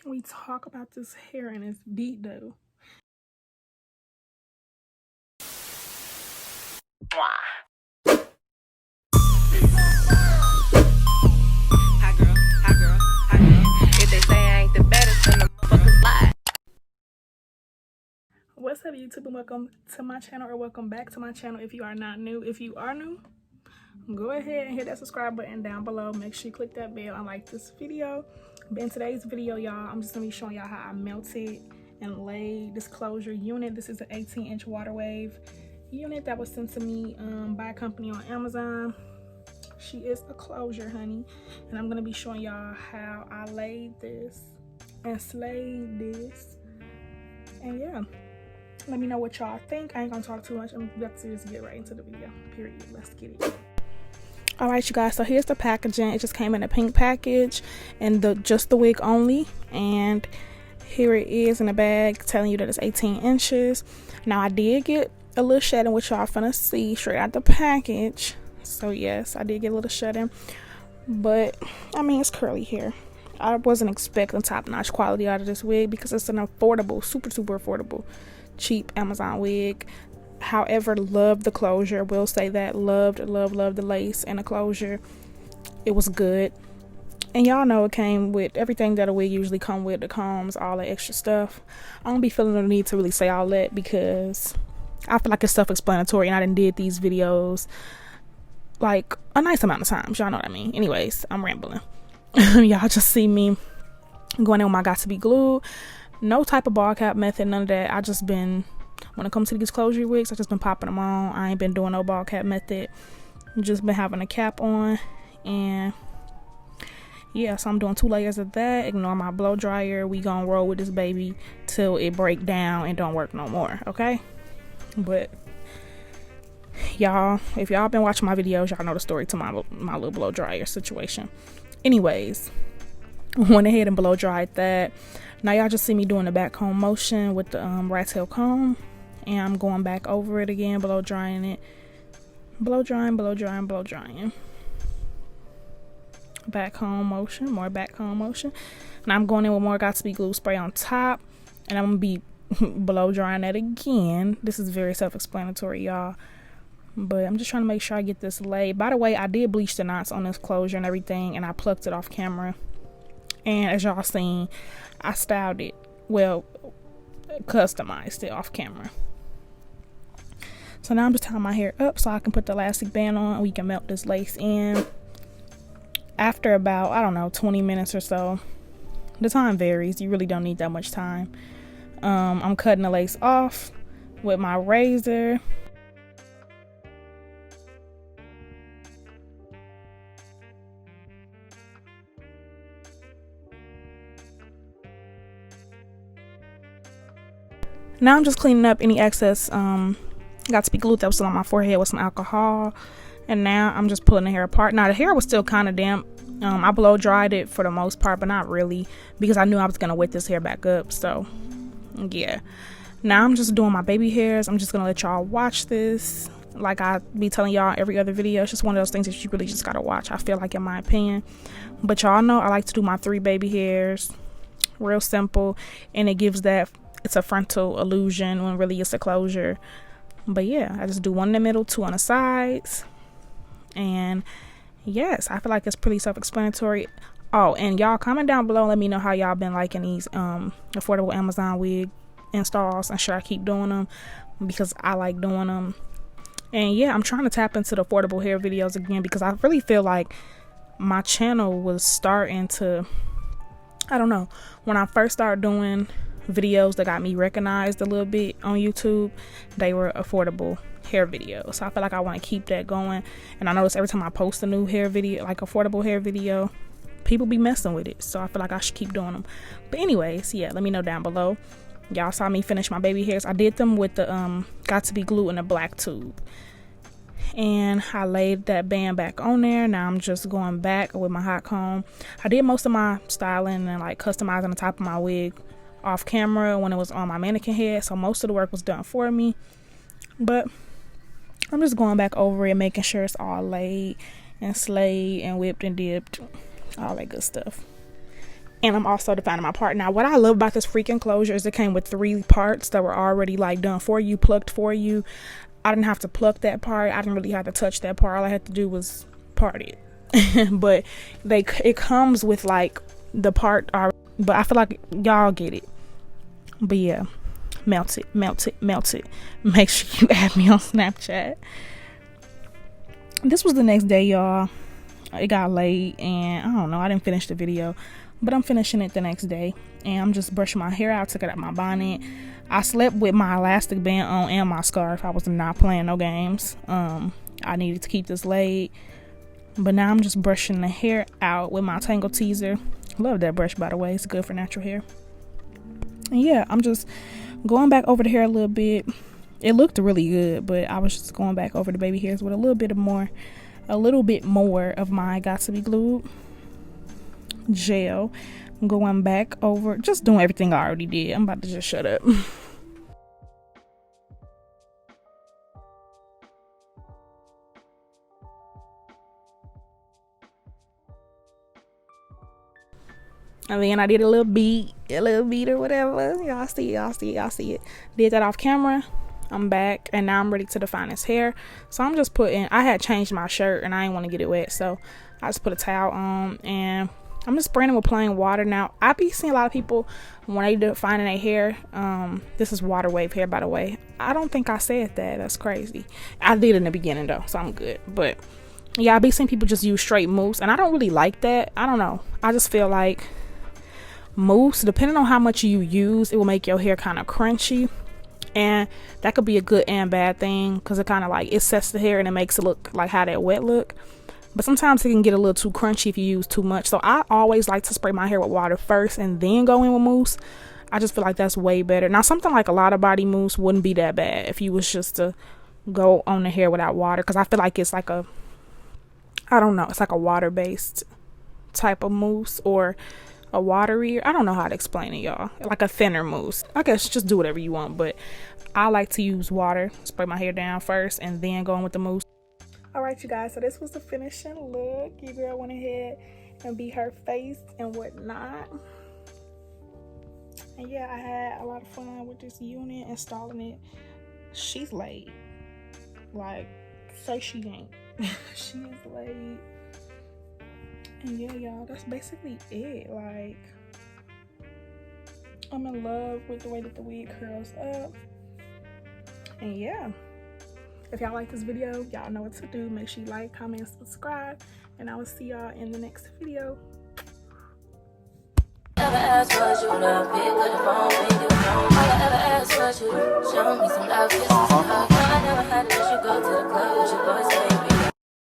We talk about this hair and it's beat though. If they say I ain't the baddest, then the motherfuckers lie. What's up, YouTube, and welcome to my channel, or welcome back to my channel if you are not new. If you are new, go ahead and hit that subscribe button down below. Make sure you click that bell and like this video. But in today's video, y'all, I'm just gonna be showing y'all how I melted and laid this closure unit. This is an 18-inch Waterwave unit that was sent to me by a company on Amazon. She is a closure, honey, and I'm gonna be showing y'all how I laid this and slayed this. And yeah, let me know what y'all think. I ain't gonna talk too much. I'm about to just get right into the video, period. Let's get it. All right, you guys, so here's the packaging. It just came in a pink package and just the wig only, and here it is in a bag telling you that it's 18 inches. Now I did get a little shedding, which y'all finna see straight out the package. So yes, I did get a little shedding, but I mean, it's curly hair. I wasn't expecting top-notch quality out of this wig because it's an affordable, super affordable, cheap Amazon wig. However, loved the closure. Will say that. Loved the lace and the closure. It was good. And y'all know it came with everything that a wig usually come with, the combs, all the extra stuff. I don't be feeling the need to really say all that because I feel like it's self-explanatory, and I done did these videos like a nice amount of times. Y'all know what I mean. Anyways, I'm rambling. Y'all just see me going in with my got to be glued. No type of ball cap method, none of that. I just been, when it comes to these closure wigs, I just been popping them on. I ain't been doing no ball cap method. Just been having a cap on, and yeah, so I'm doing 2 layers of that. Ignore my blow dryer. We gonna roll with this baby till it break down and don't work no more, okay? But y'all, if y'all been watching my videos, y'all know the story to my little blow dryer situation. Anyways, went ahead and blow dried that. Now y'all just see me doing the back comb motion with the rat tail comb, and I'm going back over it again, blow drying it, blow drying, back comb motion, more back comb motion. And I'm going in with more got to be glue spray on top, and I'm gonna be blow drying that again. This is very self-explanatory, y'all, but I'm just trying to make sure I get this laid. By the way, I did bleach the knots on this closure and everything, and I plucked it off camera, and as y'all seen, I styled it, well, customized it off camera. So now I'm just tying my hair up so I can put the elastic band on and we can melt this lace in. After about, I don't know, 20 minutes or so. The time varies. You really don't need that much time. I'm cutting the lace off with my razor. Now I'm just cleaning up any excess got to be glued that was still on my forehead with some alcohol. And now I'm just pulling the hair apart. Now the hair was still kind of damp. I blow dried it for the most part, but not really, because I knew I was going to wet this hair back up. So yeah, now I'm just doing my baby hairs. I'm just going to let y'all watch this. Like I be telling y'all every other video, it's just one of those things that you really just got to watch, I feel like, in my opinion. But y'all know I like to do my 3 baby hairs. Real simple. And it gives that, it's a frontal illusion when really it's a closure. But yeah, I just do 1 in the middle, 2 on the sides. And yes, I feel like it's pretty self-explanatory. Oh, and y'all comment down below and let me know how y'all been liking these affordable Amazon wig installs, and should I keep doing them, because I like doing them. And yeah, I'm trying to tap into the affordable hair videos again, because I really feel like my channel was starting to, I don't know, when I first started doing videos that got me recognized a little bit on YouTube, they were affordable hair videos. So I feel like I want to keep that going. And I notice every time I post a new hair video, like affordable hair video, people be messing with it. So I feel like I should keep doing them. But anyways, yeah, let me know down below. Y'all saw me finish my baby hairs. I did them with the got to be glue in a black tube, and I laid that band back on there. Now I'm just going back with my hot comb. I did most of my styling and like customizing the top of my wig off camera when it was on my mannequin head, so most of the work was done for me. But I'm just going back over it, making sure it's all laid and slayed and whipped and dipped, all that good stuff. And I'm also defining my part. Now, what I love about this freaking closure is it came with 3 parts that were already like done for you, plucked for you. I didn't have to pluck that part. I didn't really have to touch that part. All I had to do was part it. But it comes with like the part already. But I feel like y'all get it. But yeah, melt it, melt it, melt it. Make sure you add me on Snapchat. This was the next day, y'all. It got late and I don't know, I didn't finish the video, but I'm finishing it the next day. And I'm just brushing my hair out, took it out my bonnet. I slept with my elastic band on and my scarf. I was not playing no games. I needed to keep this laid. But now I'm just brushing the hair out with my Tangle Teaser. Love that brush, by the way. It's good for natural hair. And yeah, I'm just going back over the hair a little bit. It looked really good, but I was just going back over the baby hairs with a little bit more of my Got to Be Glued gel. I'm going back over, just doing everything I already did. I'm about to just shut up. And then I did a little beat or whatever. Y'all see it. Did that off camera. I'm back and now I'm ready to define his hair. So I'm just putting, I had changed my shirt and I didn't want to get it wet. So I just put a towel on and I'm just spraying it with plain water. Now I be seeing a lot of people when they defining their hair. This is Waterwave hair, by the way. I don't think I said that. That's crazy. I did in the beginning though, so I'm good. But yeah, I be seeing people just use straight mousse and I don't really like that. I don't know. I just feel like mousse, depending on how much you use, it will make your hair kind of crunchy, and that could be a good and bad thing because it kind of like it sets the hair and it makes it look like how that wet look. But sometimes it can get a little too crunchy if you use too much. So I always like to spray my hair with water first and then go in with mousse. I just feel like that's way better. Now something like a lot of body mousse wouldn't be that bad if you was just to go on the hair without water, because I feel like it's like a, I don't know, it's like a water based type of mousse or a watery, I don't know how to explain it, y'all, like a thinner mousse. I guess just do whatever you want, but I like to use water, spray my hair down first and then go in with the mousse. All right, you guys, so this was the finishing look. Your girl went ahead and beat her face and whatnot. And yeah, I had a lot of fun with this unit, installing it. She's laid. Like, say she ain't. She is laid. And yeah, y'all, that's basically it. Like, I'm in love with the way that the wig curls up. And yeah, if y'all like this video, y'all know what to do. Make sure you like, comment, and subscribe, and I will see y'all in the next video. Never asked was you love me with the phone when you home. All I ever asked was you show me some love, kisses, and hugs. I never had to let you go to the club.